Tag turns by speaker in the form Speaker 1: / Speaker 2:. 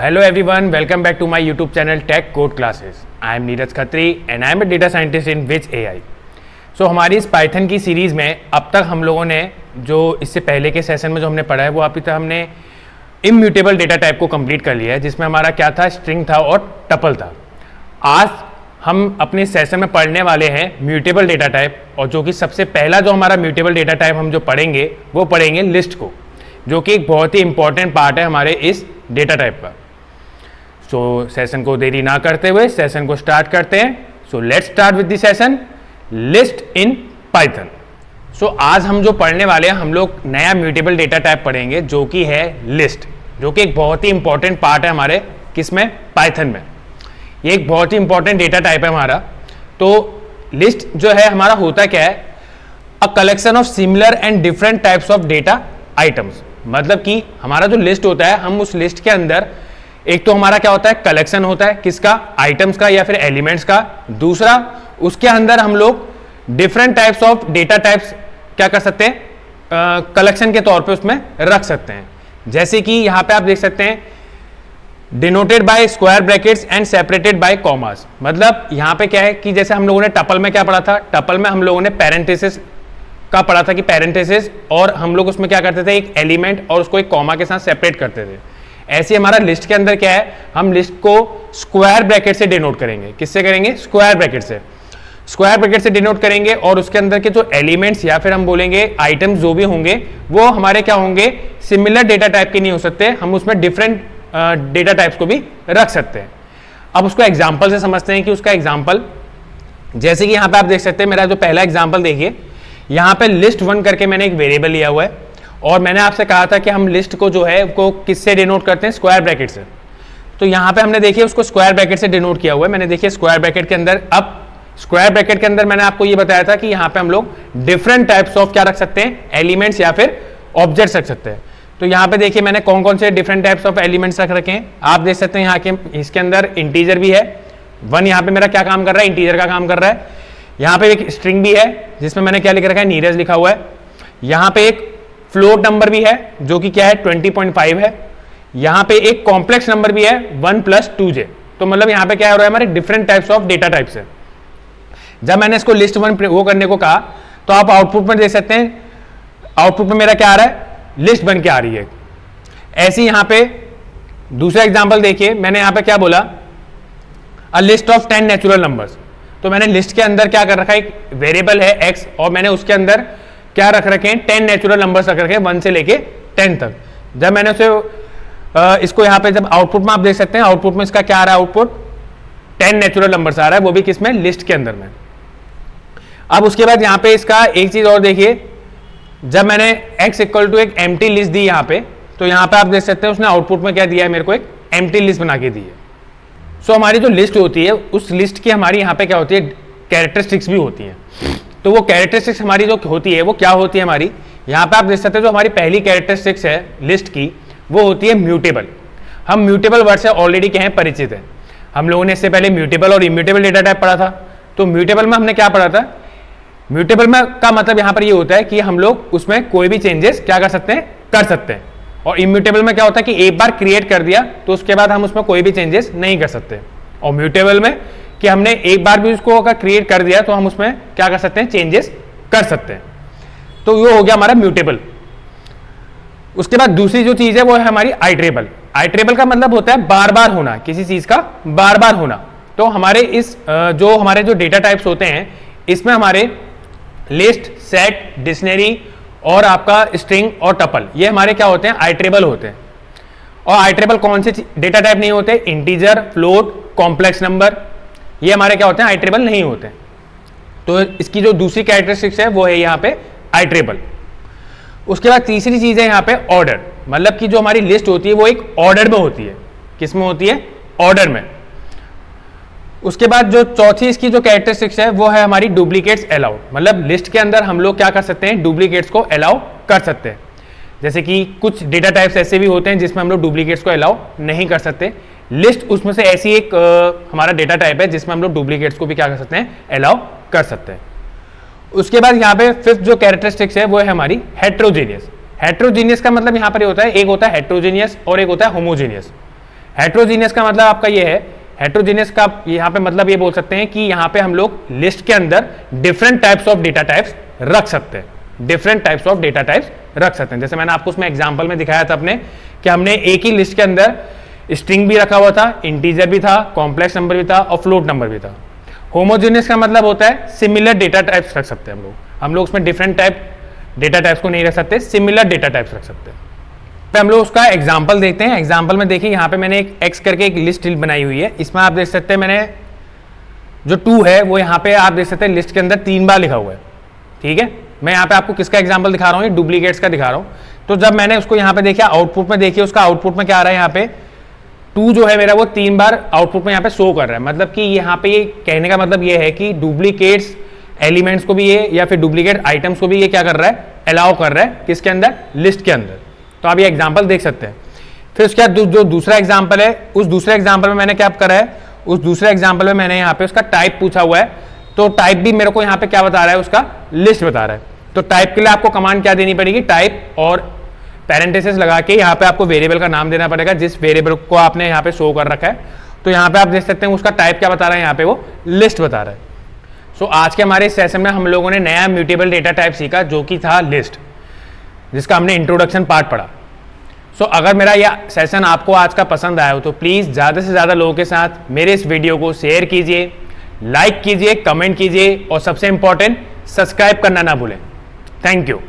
Speaker 1: hello everyone, welcome back to my YouTube channel Tech Code Classes. I am Neeraj Khatri and I am a data scientist in Which AI. So हमारी इस Python की series में अब तक हम लोगों ने जो इससे पहले के सेशन में जो हमने पढ़ा है वो अभी तक हमने इम्यूटेबल डेटा टाइप को कंप्लीट कर लिया है, जिसमें हमारा क्या था, स्ट्रिंग था और टपल था। आज हम अपने सेशन में पढ़ने वाले हैं म्यूटेबल डेटा टाइप, और जो कि सबसे पहला जो हमारा म्यूटेबल डेटा टाइप हम जो पढ़ेंगे वो पढ़ेंगे लिस्ट को, जो कि एक बहुत ही इंपॉर्टेंट पार्ट है हमारे इस डेटा टाइप का। सो सेशन को देरी ना करते हुए सेशन को स्टार्ट करते हैं। So let's start with the session list in Python. So आज हम जो पढ़ने वाले हैं, हम लोग नया म्यूटेबल डेटा टाइप पढ़ेंगे जो कि है लिस्ट, जो कि एक बहुत ही इंपॉर्टेंट पार्ट है हमारे किसमें, पाइथन में। ये एक बहुत ही इंपॉर्टेंट डेटा टाइप है हमारा। तो लिस्ट जो है हमारा होता क्या है, a collection of similar and different types of data items. मतलब कि हमारा जो लिस्ट होता है, हम उस लिस्ट के अंदर एक तो हमारा क्या होता है, कलेक्शन होता है किसका, आइटम्स का या फिर एलिमेंट्स का। दूसरा, उसके अंदर हम लोग different types of data types क्या कर सकते हैं, कलेक्शन के तौर पे उसमें रख सकते हैं। जैसे कि यहां पे आप देख सकते हैं denoted by square brackets and separated by commas. मतलब यहां पे क्या है कि जैसे हम लोगों ने टपल में क्या पढ़ा था, टपल में हम लोगों ने पैरेंथेसिस का पढ़ा था कि पैरेंथेसिस, और हम लोग उसमें क्या करते थे, एक एलिमेंट और उसको एक कॉमा के साथ सेपरेट करते थे। ऐसे हमारा लिस्ट के अंदर क्या है, हम लिस्ट को स्क्वायर ब्रैकेट से डिनोट करेंगे। किससे करेंगे, स्क्वायर ब्रैकेट से। स्क्वायर ब्रैकेट से डिनोट करेंगे और उसके अंदर के जो एलिमेंट्स या फिर हम बोलेंगे आइटम्स जो भी होंगे वो हमारे क्या होंगे, सिमिलर डेटा टाइप के नहीं हो सकते, हम उसमें डिफरेंट डेटा टाइप्स को भी रख सकते हैं। अब उसको एग्जाम्पल से समझते हैं कि उसका एग्जाम्पल, जैसे कि यहाँ पे आप देख सकते हैं, मेरा जो पहला एग्जाम्पल देखिए, यहाँ पे लिस्ट 1 करके मैंने एक वेरिएबल लिया हुआ है, और मैंने आपसे कहा था कि हम लिस्ट को जो है वो किससे डिनोट करते हैं, स्क्वायर ब्रैकेट से। तो यहाँ पे हमने देखिए उसको स्क्वायर ब्रैकेट से डिनोट किया हुआ है। मैंने देखिए स्क्वायर ब्रैकेट के अंदर, अब स्क्वायर ब्रैकेट के अंदर मैंने आपको ये बताया था कि यहाँ पे हम लोग डिफरेंट टाइप्स ऑफ क्या रख सकते हैं, एलिमेंट्स या फिर ऑब्जेक्ट्स रख सकते हैं। तो यहाँ पे देखिए मैंने कौन कौन से डिफरेंट टाइप्स ऑफ एलिमेंट्स रख रखे हैं, आप देख सकते हैं। यहाँ के इसके अंदर इंटीजर भी है, 1 यहाँ पे मेरा क्या काम कर रहा है, इंटीजर का काम कर रहा है। यहाँ पे एक स्ट्रिंग भी है जिसमें मैंने क्या लिख रखा है, नीरज लिखा हुआ है। यहाँ पे एक फ्लोट नंबर भी है जो कि क्या है, 20.5 है। यहाँ पे एक कॉम्प्लेक्स नंबर भी है 1 + 2j। तो मतलब यहाँ पे क्या हो रहा है, हमारे different types of data types है। जब मैंने इसको लिस्ट 1 वो करने को कहा, तो आप आउटपुट में देख सकते हैं, आउटपुट में मेरा क्या आ रहा है, लिस्ट बन के आ रही है। ऐसी यहाँ पे दूसरा एग्जाम्पल देखिए, मैंने यहाँ पे क्या बोला, a list of 10 natural numbers. तो मैंने लिस्ट के अंदर क्या कर रखा है, एक वेरिएबल है x, और मैंने उसके अंदर क्या रख रखे हैं, 10 नेचुरल नंबर्स रख रखे हैं 1 से लेके 10 तक। जब मैंने उसे इसको यहाँ पे जब आउटपुट में आप देख सकते हैं, आउटपुट में इसका क्या आ रहा है, आउटपुट 10 नेचुरल नंबर्स आ रहा है, वो भी किसमें, लिस्ट के अंदर में। अब उसके बाद यहाँ पे इसका एक चीज और देखिए, जब मैंने x = एक एम्प्टी लिस्ट दी यहाँ पे, तो यहाँ पे आप देख सकते हैं उसने आउटपुट में क्या दिया है, मेरे को एक एम्प्टी लिस्ट बना के दी है। सो हमारी जो लिस्ट होती है, उस लिस्ट की हमारी यहाँ पे क्या होती है, कैरेक्टरिस्टिक्स भी होती हैं। तो वो कैरेक्टरिस्टिक्स हमारी जो होती है वो क्या होती है हमारी, यहाँ पे आप देख सकते हैं जो हमारी पहली कैरेक्टरिस्टिक्स है लिस्ट की, वो होती है म्यूटेबल। हम म्यूटेबल वर्ड से ऑलरेडी क्या है, परिचित है। हम लोगों ने इससे पहले म्यूटेबल और इम्यूटेबल डेटा टाइप पढ़ा था। तो म्यूटेबल में हमने क्या पढ़ा था, म्यूटेबल में का मतलब यहाँ पर ये होता है कि हम लोग उसमें कोई भी चेंजेस क्या कर सकते हैं, कर सकते हैं। और इम्यूटेबल में क्या होता है कि एक बार क्रिएट कर दिया तो उसके बाद हम उसमें कोई भी चेंजेस नहीं कर सकते। और म्यूटेबल में कि हमने एक बार भी उसको अगर क्रिएट कर दिया तो हम उसमें क्या कर सकते हैं, चेंजेस कर सकते हैं। तो ये हो गया हमारा म्यूटेबल। उसके बाद दूसरी जो चीज है वो है हमारी आइटरेबल। आइटरेबल का मतलब होता है बार बार होना, किसी चीज का बार बार होना। तो हमारे इस हमारे जो डेटा टाइप्स होते हैं, इसमें हमारे लिस्ट, सेट, डिक्शनरी और आपका स्ट्रिंग और टपल, ये हमारे क्या होते हैं, आइटरेबल होते हैं। और आइटरेबल कौन से डेटा टाइप नहीं होते, इंटीजर, फ्लोट, कॉम्प्लेक्स नंबर, ये हमारे क्या होते हैं, आइटरेबल नहीं होते। तो इसकी जो दूसरी कैरेक्टरिस्टिक्स है वो है यहाँ पे आइटरेबल। उसके बाद तीसरी चीज है यहाँ पे ऑर्डर। मतलब कि जो हमारी लिस्ट होती है वो एक ऑर्डर में होती है। किस में होती है, ऑर्डर में। उसके बाद जो चौथी इसकी जो कैरेक्टरिस्टिक्स है वो है हमारी डुप्लीकेट्स अलाउड। मतलब लिस्ट के अंदर हम लोग क्या कर सकते हैं, डुप्लीकेट्स को अलाउ कर सकते हैं। जैसे कि कुछ डेटा टाइप्स ऐसे भी होते हैं जिसमें हम लोग डुप्लीकेट्स को अलाउ नहीं कर सकते। लिस्ट उसमें से ऐसी एक हमारा डेटा टाइप है जिसमें हम लोग डुप्लीकेट्स को भी क्या कर सकते हैं, अलाउ कर सकते हैं। उसके बाद यहाँ पे फिफ्थ जो कैरेक्टरिस्टिक्स है वो है हमारी हेट्रोजीनियस। हेट्रोजीनियस का मतलब यहाँ पर ये होता है, एक होता है हेट्रोजीनियस और एक होता है होमोजीनियस। हेट्रोजीनियस का मतलब आपका ये है, हेट्रोजीनियस का यहाँ पे मतलब ये बोल सकते हैं कि यहाँ पे हम लोग लिस्ट के अंदर different types of data types रख सकते हैं, different types of data types रख सकते हैं। जैसे मैंने आपको उसमें एग्जांपल में दिखाया था अपने कि हमने एक ही लिस्ट के अंदर स्ट्रिंग भी रखा हुआ था, इंटीजर भी था, कॉम्प्लेक्स नंबर भी था और फ्लोट नंबर भी था। होमोजेनियस का मतलब होता है सिमिलर डेटा टाइप्स रख सकते हैं हम लोग उसमें डिफरेंट टाइप डेटा टाइप्स को नहीं रख सकते, सिमिलर डेटा टाइप्स रख सकते हैं। पे हम लोग उसका एग्जाम्पल देखते हैं। एग्जाम्पल में देखिए यहाँ पे मैंने एक एक्स करके एक लिस्ट बनाई हुई है। इसमें आप देख सकते हैं मैंने जो 2 है वो यहाँ पे आप देख सकते हैं लिस्ट के अंदर 3 बार लिखा हुआ है। ठीक है, मैं यहाँ पे आपको किसका एग्जाम्पल दिखा रहा हूँ, डुप्लीकेट्स का दिखा रहा हूँ। तो जब मैंने उसको यहाँ पे देखा आउटपुट में, देखिए उसका आउटपुट में क्या आ रहा है, यहाँ पे 2 जो है मेरा वो 3 बार आउटपुट में यहाँ पे शो कर रहा है। मतलब कि यहाँ पे ये कहने का मतलब ये है कि डुप्लीकेट्स एलिमेंट्स को भी ये या फिर डुप्लीकेट आइटम्स को भी ये क्या कर रहा है, अलाउ कर रहा है किसके अंदर, लिस्ट के अंदर। तो आप ये एग्जाम्पल देख सकते हैं। फिर उसके बाद जो दूसरा एग्जाम्पल है, उस दूसरे एग्जाम्पल में मैंने क्या करा है, उस दूसरे एग्जाम्पल में मैंने यहाँ पे उसका टाइप पूछा हुआ है। तो टाइप भी मेरे को यहाँ पे क्या बता रहा है, उसका लिस्ट बता रहा है। तो टाइप के लिए आपको कमांड क्या देनी पड़ेगी, टाइप और पैरेंथेसिस लगा के यहाँ पे आपको वेरिएबल का नाम देना पड़ेगा जिस वेरिएबल को आपने यहाँ पे शो कर रखा है। तो यहाँ पे आप देख सकते हैं उसका टाइप क्या बता रहा है, यहाँ पे वो लिस्ट बता रहा है। सो आज के हमारे सेशन में हम लोगों ने नया म्यूटेबल डेटा टाइप सीखा जो कि था लिस्ट, जिसका हमने इंट्रोडक्शन पार्ट पढ़ा। सो अगर मेरा यह सेशन आपको आज का पसंद आया हो तो प्लीज़ ज़्यादा से ज़्यादा लोगों के साथ मेरे इस वीडियो को शेयर कीजिए, लाइक कीजिए, कमेंट कीजिए और सबसे इंपॉर्टेंट सब्सक्राइब करना ना भूलें। Thank you.